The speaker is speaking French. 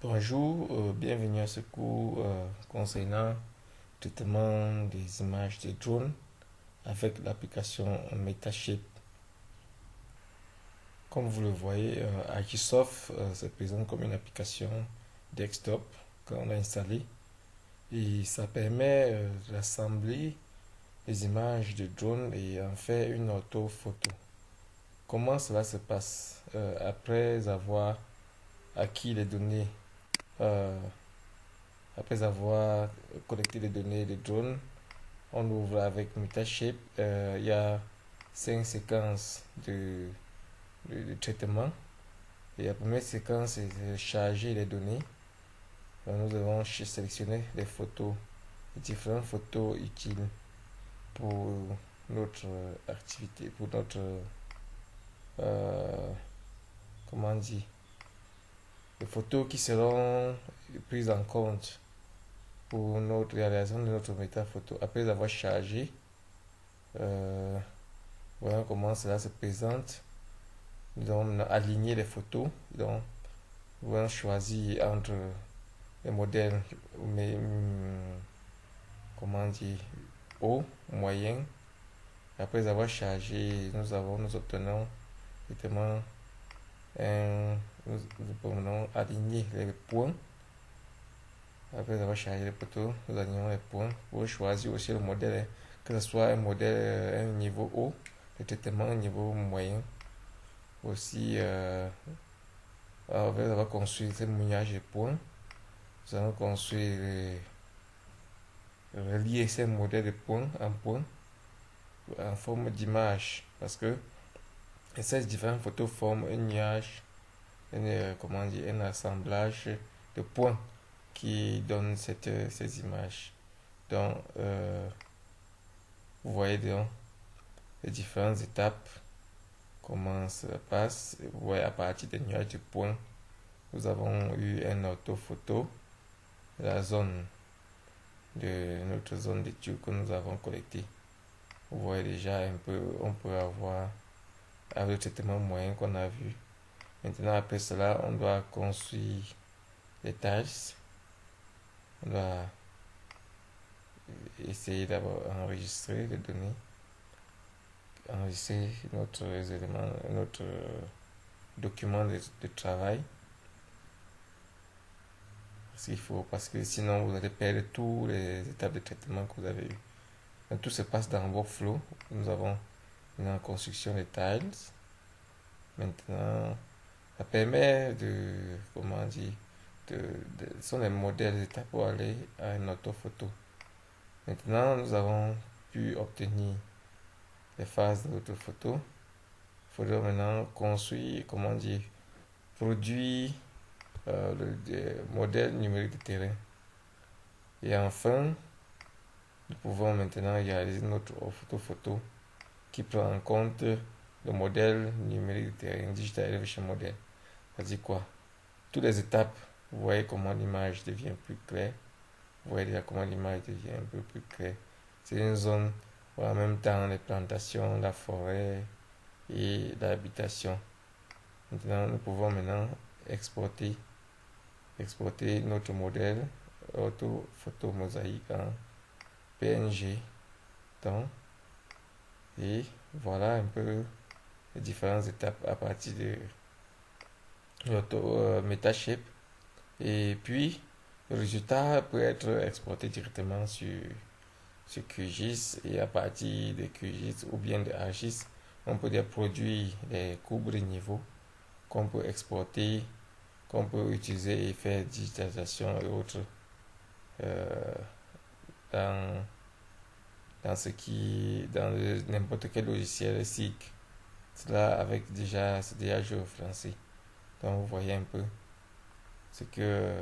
Bonjour, bienvenue à ce cours concernant le traitement des images de drone avec l'application Metashape. Comme vous le voyez, Agisoft se présente comme une application desktop qu'on a installée et ça permet d'assembler les images de drone et en faire une orthophoto. Comment cela se passe? Après avoir acquis les données euh, Après avoir collecté les données de drone, on ouvre avec Metashape. Il y a 5 séquences de traitement. Et la première séquence, c'est de charger les données. Nous avons sélectionné les photos, les différentes photos utiles pour notre activité, pour notre, euh, comment on dit, les photos qui seront prises en compte pour notre réalisation de notre métaphoto. Après avoir chargé, euh, voilà comment cela se présente. Donc, on a aligné les photos. Donc, on va choisir entre les modèles, mais, comment dire, haut, moyen. Après avoir chargé, nous obtenons effectivement nous pouvons aligner les points. Après avoir chargé les photos, nous alignons les points pour choisir aussi le modèle, que ce soit un modèle, un niveau haut, le traitement un niveau moyen. Aussi, après avoir construit ce mouillage de points, nous allons construire, relier ces modèles de points en forme d'image parce que ces différentes photos forment un nuage, comment dire, un assemblage de points qui donne ces images. Donc, vous voyez donc les différentes étapes, comment ça passe. Vous voyez à partir des nuages de points, nous avons eu un orthophoto, la zone de notre zone d'étude que nous avons collectée. Vous voyez déjà un peu, on peut avoir avec le traitement moyen qu'on a vu. Maintenant, après cela, on doit construire les tâches. On doit essayer d'abord enregistrer les données, enregistrer notre élément, notre document de travail. Parce que sinon vous allez perdre toutes les étapes de traitement que vous avez eues. Donc, tout se passe dans Workflow. Nous avons une construction des tiles. Maintenant, ça permet de, comment dire, ce sont les modèles d'état pour aller à une orthophoto. Maintenant, nous avons pu obtenir les phases de l'orthophoto. Il faudra maintenant construire, comment dire, produire le modèle numérique de terrain. Et enfin, nous pouvons maintenant réaliser notre orthophoto qui prend en compte le modèle numérique de terrain, Digital Elevation Model. Ça dit quoi? Toutes les étapes, vous voyez comment l'image devient plus claire. Vous voyez déjà comment l'image devient un peu plus claire. C'est une zone où en même temps les plantations, la forêt et l'habitation. Maintenant, nous pouvons maintenant exporter notre modèle orthophoto mosaïque en PNG. Donc, et voilà un peu les différentes étapes à partir de Metashape. Et puis, le résultat peut être exporté directement sur QGIS et à partir de QGIS ou bien de ArcGIS, on peut produire des courbes de niveau qu'on peut exporter, qu'on peut utiliser et faire digitalisation et autres euh, dans, dans n'importe quel logiciel SIG. Cela c'est déjà géofrancé. Donc vous voyez un peu ce que